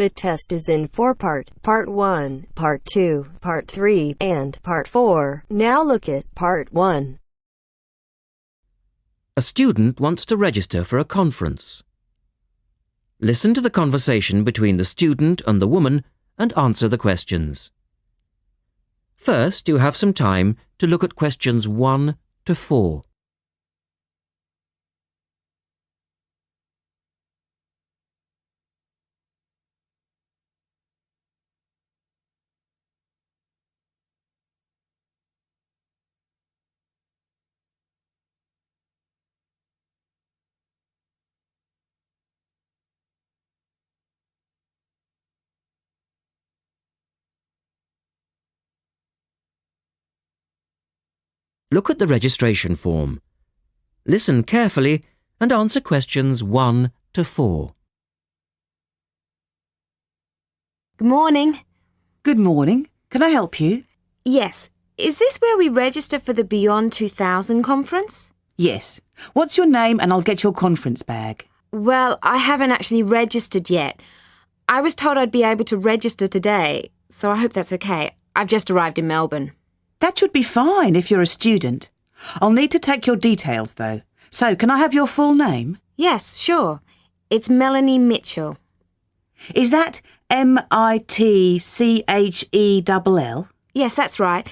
The test is in 4 parts: Part 1, Part 2, Part 3, and Part 4. Now look at Part 1. A student wants to register for a conference. Listen to the conversation between the student and the woman and answer the questions. First, you have some time to look at questions 1 to 4. Look at the registration form. Listen carefully and answer questions 1 to 4. Good morning. Good morning. Can I help you? Yes. Is this where we register for the Beyond 2000 conference? Yes. What's your name and I'll get your conference bag. Well, I haven't actually registered yet. I was told I'd be able to register today, so I hope that's okay. I've just arrived in Melbourne. That should be fine if you're a student. I'll need to take your details though. So, can I have your full name? Yes, sure. It's Melanie Mitchell. Is that Mitchell? Yes, that's right.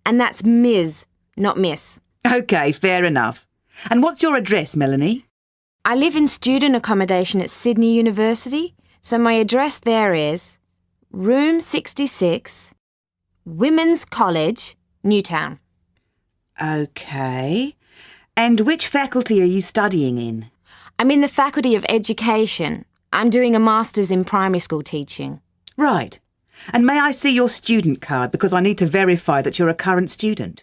And that's Ms., not Miss. OK, fair enough. And what's your address, Melanie? I live in student accommodation at Sydney University, so my address there is Room 66, Women's College, Newtown. OK. And which faculty are you studying in? I'm in the Faculty of Education. I'm doing a Master's in Primary School Teaching. Right. And may I see your student card because I need to verify that you're a current student?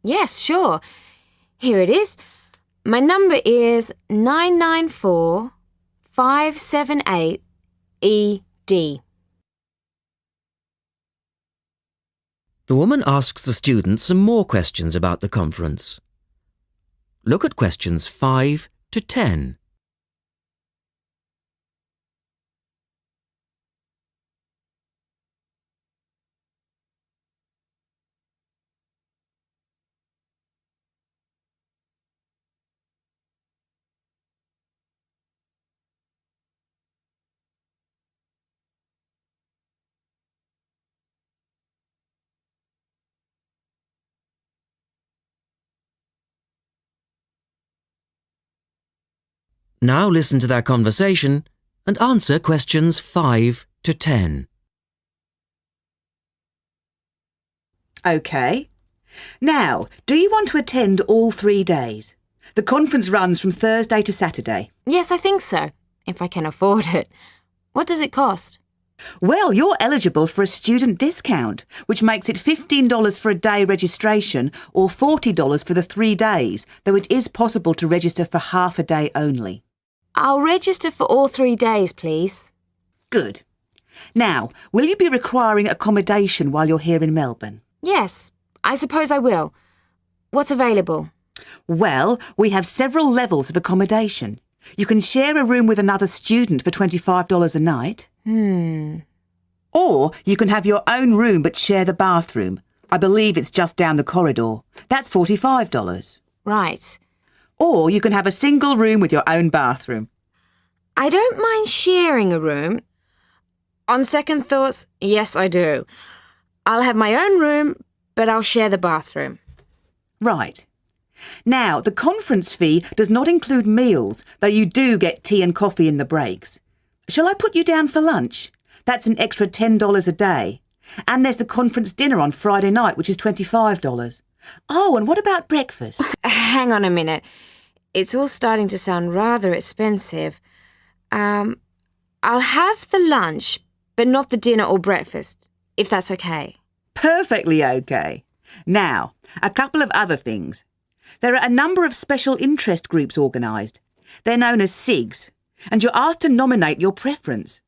Yes, sure. Here it is. My number is 994578ED. The woman asks the student some more questions about the conference. Look at questions 5 to 10. Now listen to their conversation and answer questions 5 to 10. OK. Now, do you want to attend all 3 days? The conference runs from Thursday to Saturday. Yes, I think so, if I can afford it. What does it cost? Well, you're eligible for a student discount, which makes it $15 for a day registration or $40 for the 3 days, though it is possible to register for half a day only. I'll register for all 3 days, please. Good. Now, will you be requiring accommodation while you're here in Melbourne? Yes, I suppose I will. What's available? Well, we have several levels of accommodation. You can share a room with another student for $25 a night. Or you can have your own room but share the bathroom. I believe it's just down the corridor. That's $45. Right. Or you can have a single room with your own bathroom. I don't mind sharing a room. On second thoughts, yes, I do. I'll have my own room, but I'll share the bathroom. Right. Now, the conference fee does not include meals, though you do get tea and coffee in the breaks. Shall I put you down for lunch? That's an extra $10 a day. And there's the conference dinner on Friday night, which is $25. Oh, and what about breakfast? Hang on a minute. It's all starting to sound rather expensive. I'll have the lunch, but not the dinner or breakfast, if that's okay. Perfectly okay. Now, a couple of other things. There are a number of special interest groups organised. They're known as SIGs, and you're asked to nominate your preference.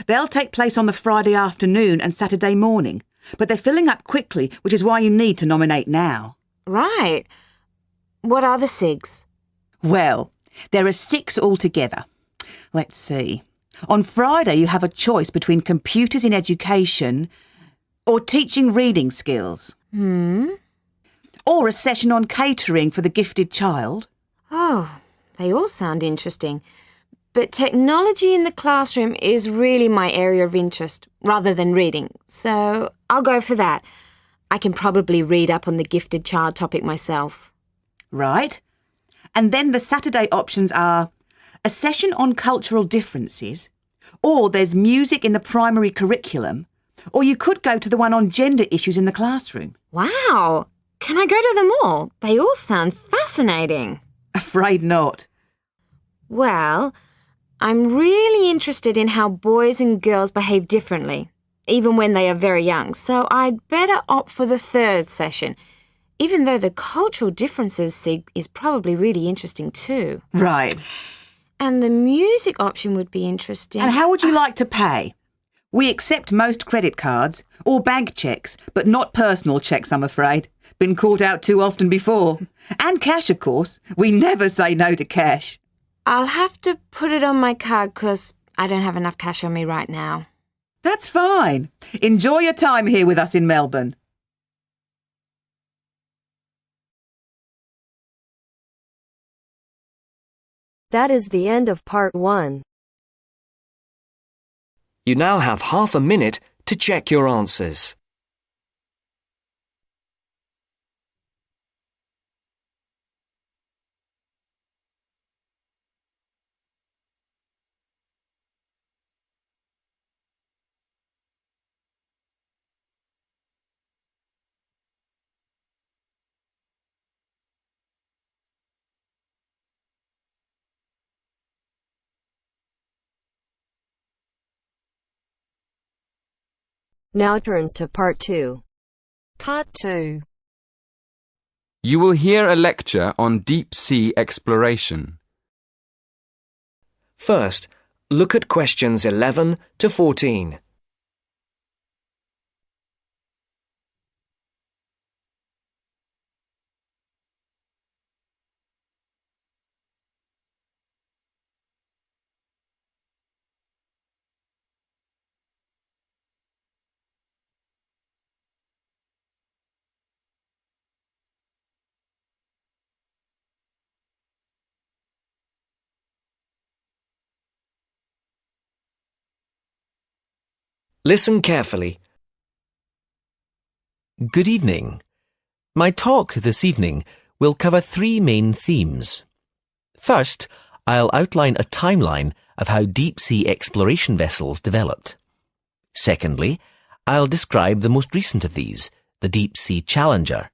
They'll take place on the Friday afternoon and Saturday morning, but they're filling up quickly, which is why you need to nominate now. Right. What are the SIGs? Well, there are 6 altogether. Let's see. On Friday, you have a choice between computers in education or teaching reading skills. Or a session on catering for the gifted child. Oh, they all sound interesting. But technology in the classroom is really my area of interest, rather than reading. So I'll go for that. I can probably read up on the gifted child topic myself. Right. And then the Saturday options are a session on cultural differences, or there's music in the primary curriculum, or you could go to the one on gender issues in the classroom. Wow! Can I go to them all? They all sound fascinating. Afraid not. Well, I'm really interested in how boys and girls behave differently, even when they are very young, so I'd better opt for the third session, even though the cultural differences sig is probably really interesting too. Right. And the music option would be interesting. And how would you like to pay? We accept most credit cards or bank cheques, but not personal cheques, I'm afraid. Been caught out too often before. And cash, of course. We never say no to cash. I'll have to put it on my card because I don't have enough cash on me right now. That's fine. Enjoy your time here with us in Melbourne. That is the end of part 1. You now have half a minute to check your answers. Now turns to part 2. Part 2. You will hear a lecture on deep-sea exploration. First, look at questions 11 to 14. Listen carefully. Good evening. My talk this evening will cover 3 main themes. First, I'll outline a timeline of how deep-sea exploration vessels developed. Secondly, I'll describe the most recent of these, the Deep-Sea Challenger.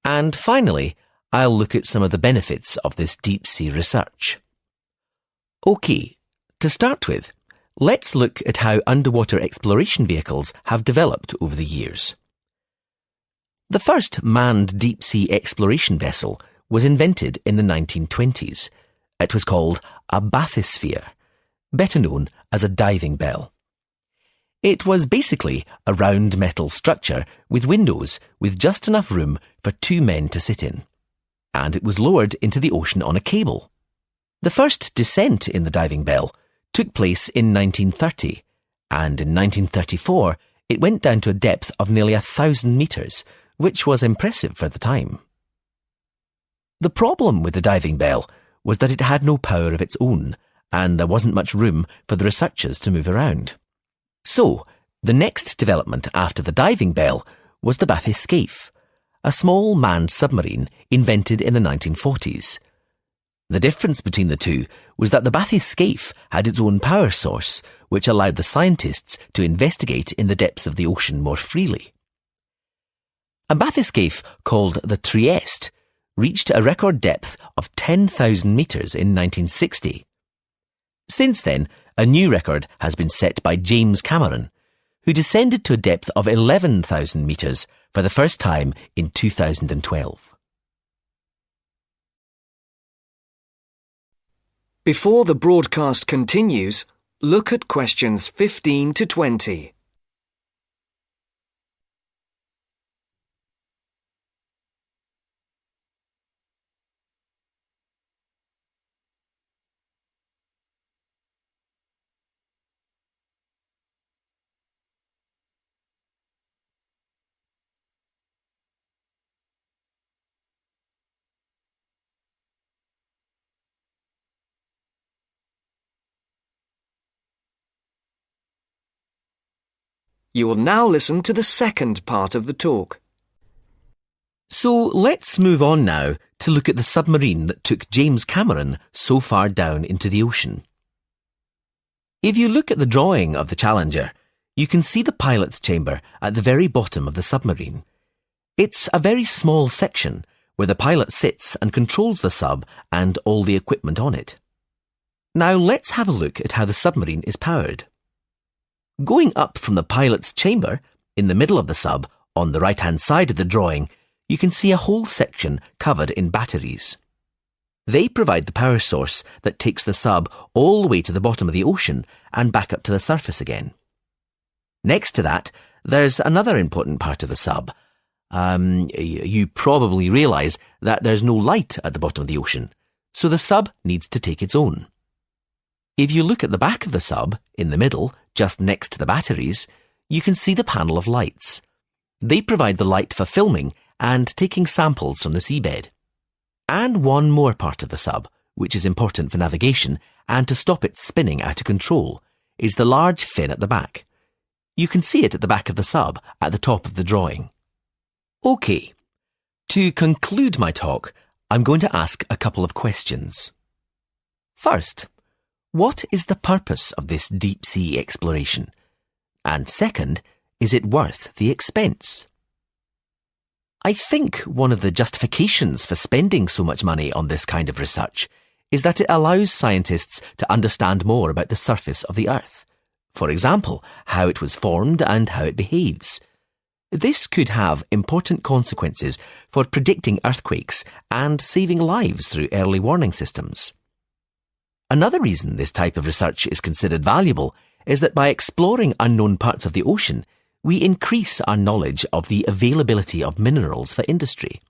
And finally, I'll look at some of the benefits of this deep-sea research. OK, to start with, let's look at how underwater exploration vehicles have developed over the years. The first manned deep-sea exploration vessel was invented in the 1920s. It was called a bathysphere, better known as a diving bell. It was basically a round metal structure with windows with just enough room for 2 men to sit in. And it was lowered into the ocean on a cable. The first descent in the diving bell took place in 1930, and in 1934 it went down to a depth of nearly 1,000 metres, which was impressive for the time. The problem with the diving bell was that it had no power of its own, and there wasn't much room for the researchers to move around. So, the next development after the diving bell was the bathyscaphe, a small manned submarine invented in the 1940s. The difference between the two was that the bathyscaphe had its own power source, which allowed the scientists to investigate in the depths of the ocean more freely. A bathyscaphe called the Trieste reached a record depth of 10,000 metres in 1960. Since then, a new record has been set by James Cameron, who descended to a depth of 11,000 metres for the first time in 2012. Before the broadcast continues, look at questions 15 to 20. You will now listen to the second part of the talk. So let's move on now to look at the submarine that took James Cameron so far down into the ocean. If you look at the drawing of the Challenger, you can see the pilot's chamber at the very bottom of the submarine. It's a very small section where the pilot sits and controls the sub and all the equipment on it. Now let's have a look at how the submarine is powered. Going up from the pilot's chamber, in the middle of the sub, on the right-hand side of the drawing, you can see a whole section covered in batteries. They provide the power source that takes the sub all the way to the bottom of the ocean and back up to the surface again. Next to that, there's another important part of the sub. You probably realise that there's no light at the bottom of the ocean, so the sub needs to take its own. If you look at the back of the sub, in the middle, just next to the batteries, you can see the panel of lights. They provide the light for filming and taking samples from the seabed. And one more part of the sub, which is important for navigation and to stop it spinning out of control, is the large fin at the back. You can see it at the back of the sub, at the top of the drawing. OK, to conclude my talk, I'm going to ask a couple of questions. First, what is the purpose of this deep-sea exploration? And second, is it worth the expense? I think one of the justifications for spending so much money on this kind of research is that it allows scientists to understand more about the surface of the Earth. For example, how it was formed and how it behaves. This could have important consequences for predicting earthquakes and saving lives through early warning systems. Another reason this type of research is considered valuable is that by exploring unknown parts of the ocean, we increase our knowledge of the availability of minerals for industry.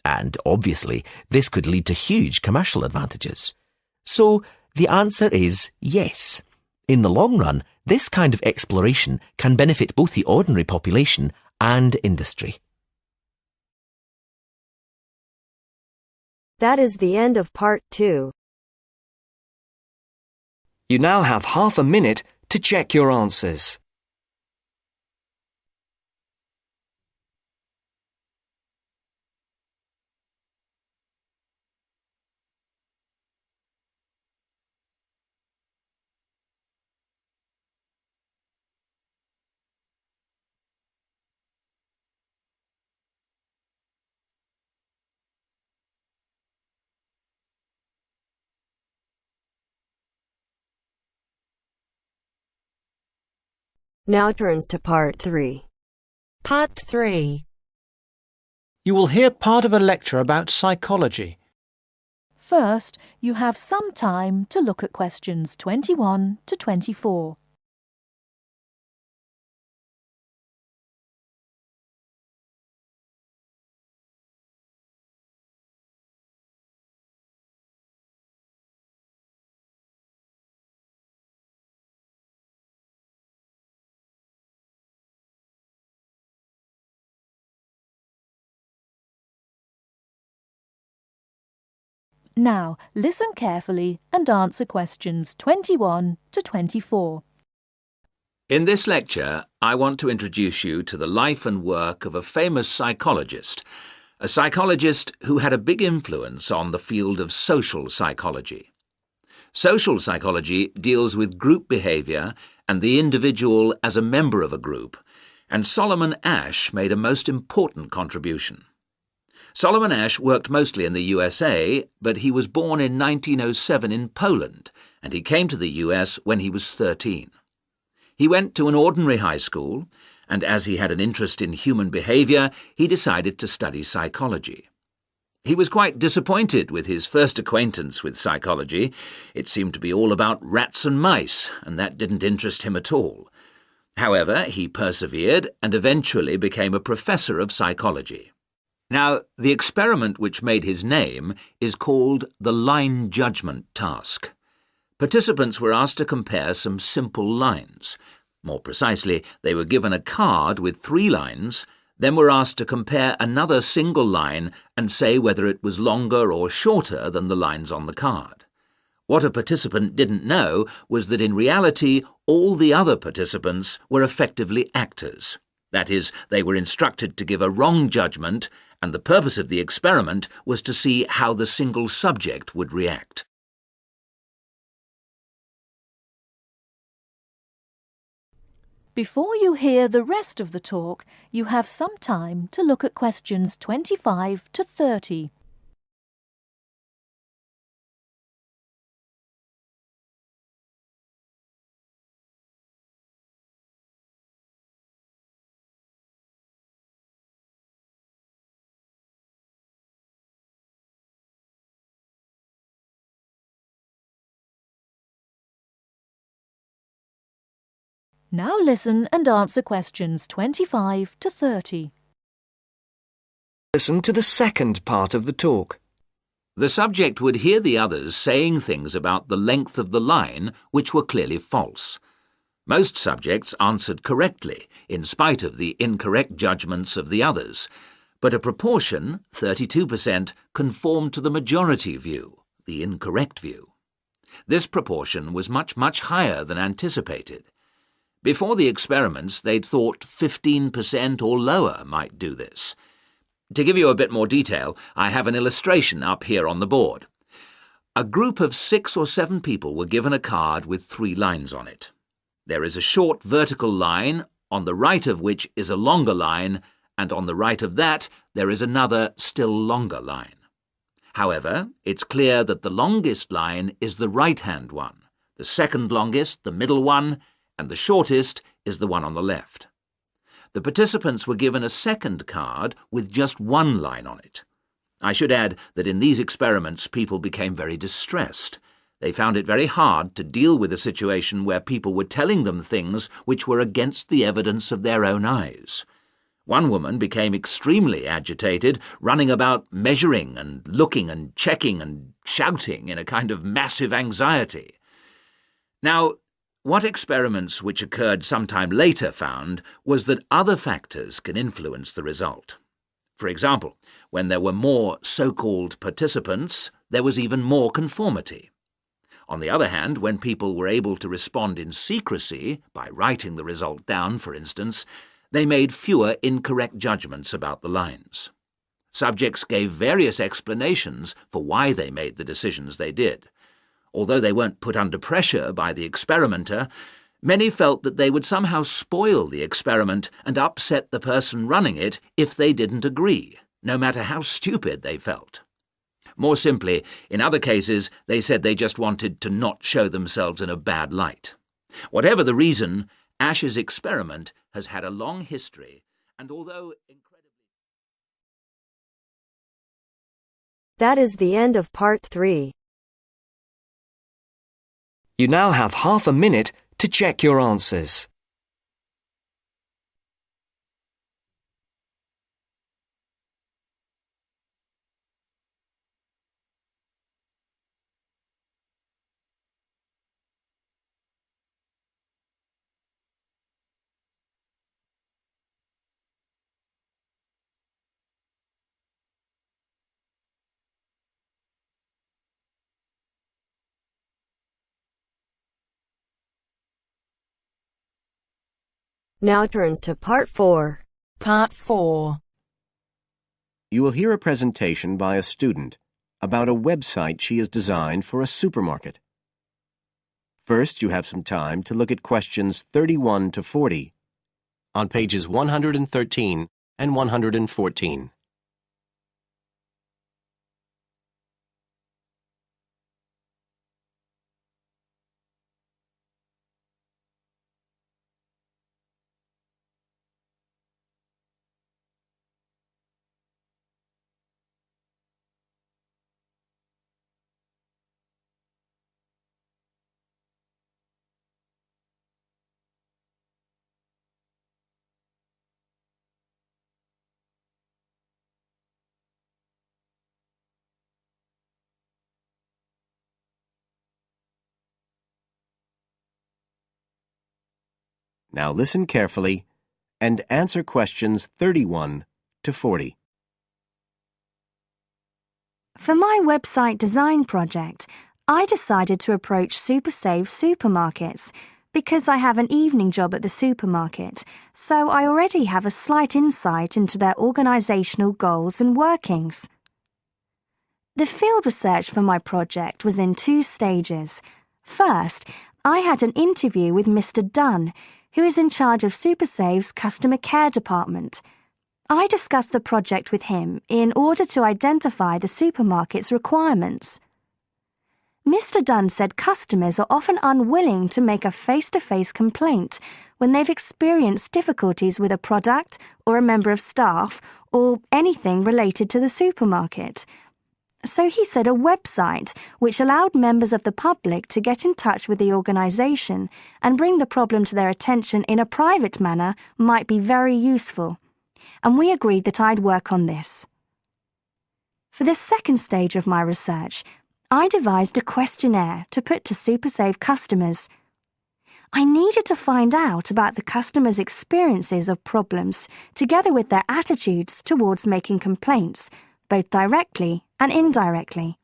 And obviously, this could lead to huge commercial advantages. So, the answer is yes. In the long run, this kind of exploration can benefit both the ordinary population and industry. That is the end of part 2. You now have half a minute to check your answers. Now turns to part 3. Part 3. You will hear part of a lecture about psychology. First, you have some time to look at questions 21 to 24. Now, listen carefully and answer questions 21 to 24. In this lecture, I want to introduce you to the life and work of a famous psychologist, a psychologist who had a big influence on the field of social psychology. Social psychology deals with group behaviour and the individual as a member of a group, and Solomon Asch made a most important contribution. Solomon Asch worked mostly in the USA, but he was born in 1907 in Poland, and he came to the US when he was 13. He went to an ordinary high school, and as he had an interest in human behaviour, he decided to study psychology. He was quite disappointed with his first acquaintance with psychology. It seemed to be all about rats and mice, and that didn't interest him at all. However, he persevered and eventually became a professor of psychology. Now, the experiment which made his name is called the line judgment task. Participants were asked to compare some simple lines. More precisely, they were given a card with 3 lines, then were asked to compare another single line and say whether it was longer or shorter than the lines on the card. What a participant didn't know was that in reality all the other participants were effectively actors. That is, they were instructed to give a wrong judgment, and the purpose of the experiment was to see how the single subject would react. Before you hear the rest of the talk, you have some time to look at questions 25 to 30. Now listen and answer questions 25 to 30. Listen to the second part of the talk. The subject would hear the others saying things about the length of the line which were clearly false. Most subjects answered correctly, in spite of the incorrect judgments of the others, but a proportion, 32%, conformed to the majority view, the incorrect view. This proportion was much, much higher than anticipated. Before the experiments, they'd thought 15% or lower might do this. To give you a bit more detail, I have an illustration up here on the board. A group of 6 or 7 people were given a card with 3 lines on it. There is a short vertical line, on the right of which is a longer line, and on the right of that there is another, still longer line. However, it's clear that the longest line is the right-hand one, the second longest, the middle one, and the shortest is the one on the left. The participants were given a second card with just 1 line on it. I should add that in these experiments people became very distressed. They found it very hard to deal with a situation where people were telling them things which were against the evidence of their own eyes. One woman became extremely agitated, running about measuring and looking and checking and shouting in a kind of massive anxiety. Now, what experiments which occurred sometime later found was that other factors can influence the result. For example, when there were more so-called participants, there was even more conformity. On the other hand, when people were able to respond in secrecy, by writing the result down, for instance, they made fewer incorrect judgments about the lines. Subjects gave various explanations for why they made the decisions they did. Although they weren't put under pressure by the experimenter, many felt that they would somehow spoil the experiment and upset the person running it if they didn't agree, no matter how stupid they felt. More simply, in other cases, they said they just wanted to not show themselves in a bad light. Whatever the reason, Ash's experiment has had a long history, and although incredibly... That is the end of part 3. You now have half a minute to check your answers. Now turns to part 4. Part 4. You will hear a presentation by a student about a website she has designed for a supermarket. First, you have some time to look at questions 31 to 40 on pages 113 and 114. Now listen carefully and answer questions 31 to 40. For my website design project, I decided to approach SuperSave supermarkets because I have an evening job at the supermarket, so I already have a slight insight into their organisational goals and workings. The field research for my project was in 2 stages. First, I had an interview with Mr. Dunn, who is in charge of SuperSave's customer care department. I discussed the project with him in order to identify the supermarket's requirements. Mr. Dunn said customers are often unwilling to make a face-to-face complaint when they've experienced difficulties with a product or a member of staff or anything related to the supermarket. So he said a website which allowed members of the public to get in touch with the organisation and bring the problem to their attention in a private manner might be very useful, and we agreed that I'd work on this. For the second stage of my research, I devised a questionnaire to put to SuperSave customers. I needed to find out about the customers' experiences of problems together with their attitudes towards making complaints, both directly and indirectly.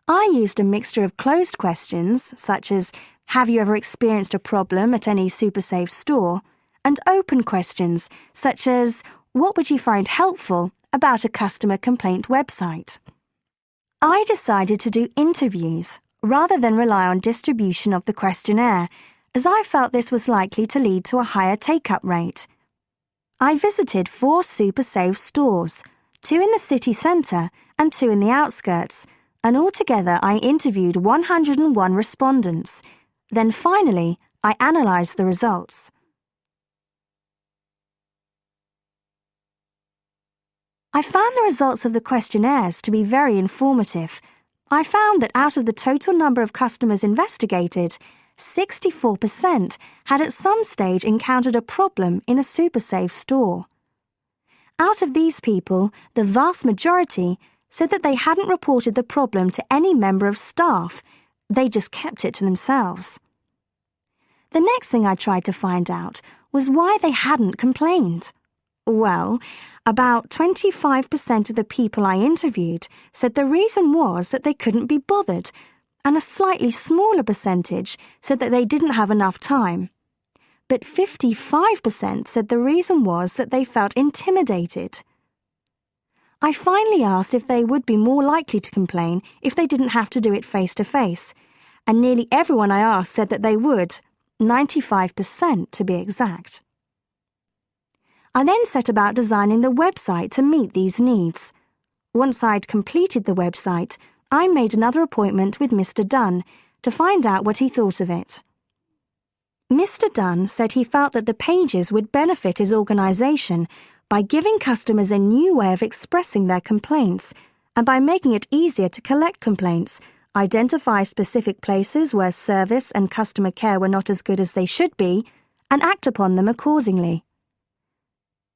I used a mixture of closed questions, such as, have you ever experienced a problem at any SuperSave store? And open questions, such as, what would you find helpful about a customer complaint website? I decided to do interviews rather than rely on distribution of the questionnaire, as I felt this was likely to lead to a higher take-up rate. I visited 4 SuperSave stores, 2 in the city centre and 2 in the outskirts, and altogether I interviewed 101 respondents. Then finally, I analysed the results. I found the results of the questionnaires to be very informative. I found that out of the total number of customers investigated, 64% had at some stage encountered a problem in a SuperSave store. Out of these people, the vast majority said that they hadn't reported the problem to any member of staff. They just kept it to themselves. The next thing I tried to find out was why they hadn't complained. Well, about 25% of the people I interviewed said the reason was that they couldn't be bothered, and a slightly smaller percentage said that they didn't have enough time. But 55% said the reason was that they felt intimidated. I finally asked if they would be more likely to complain if they didn't have to do it face-to-face, and nearly everyone I asked said that they would, 95% to be exact. I then set about designing the website to meet these needs. Once I'd completed the website, I made another appointment with Mr. Dunn to find out what he thought of it. Mr. Dunn said he felt that the pages would benefit his organisation by giving customers a new way of expressing their complaints and by making it easier to collect complaints, identify specific places where service and customer care were not as good as they should be, and act upon them accordingly.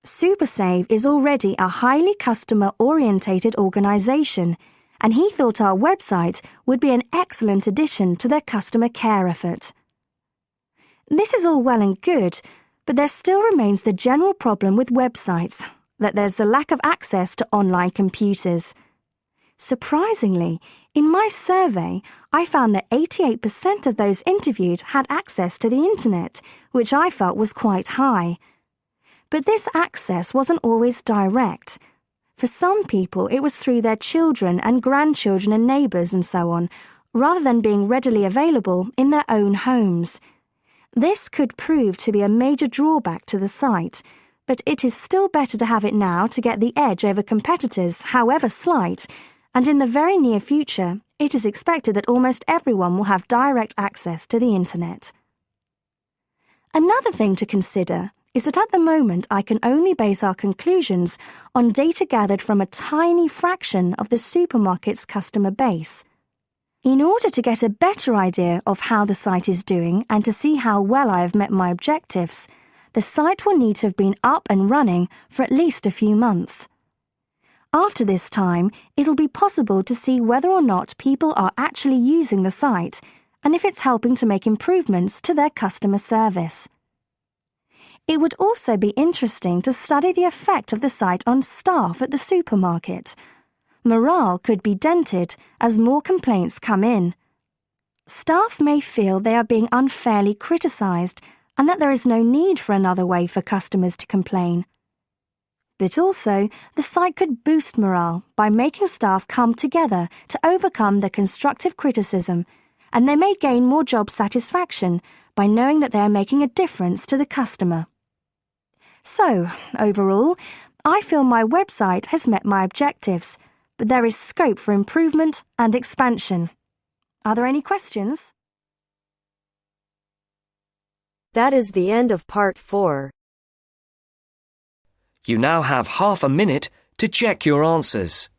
SuperSave is already a highly customer-orientated organisation, and he thought our website would be an excellent addition to their customer care effort. This is all well and good, but there still remains the general problem with websites, that there's the lack of access to online computers. Surprisingly, in my survey, I found that 88% of those interviewed had access to the internet, which I felt was quite high. But this access wasn't always direct. For some people, it was through their children and grandchildren and neighbours and so on, rather than being readily available in their own homes. This could prove to be a major drawback to the site, but it is still better to have it now to get the edge over competitors, however slight, and in the very near future, it is expected that almost everyone will have direct access to the internet. Another thing to consider is that at the moment I can only base our conclusions on data gathered from a tiny fraction of the supermarket's customer base. In order to get a better idea of how the site is doing and to see how well I have met my objectives, the site will need to have been up and running for at least a few months. After this time, it'll be possible to see whether or not people are actually using the site and if it's helping to make improvements to their customer service. It would also be interesting to study the effect of the site on staff at the supermarket. Morale could be dented as more complaints come in. Staff may feel they are being unfairly criticised and that there is no need for another way for customers to complain. But also, the site could boost morale by making staff come together to overcome the constructive criticism, and they may gain more job satisfaction by knowing that they are making a difference to the customer. So, overall, I feel my website has met my objectives, but there is scope for improvement and expansion. Are there any questions? That is the end of part 4. You now have half a minute to check your answers.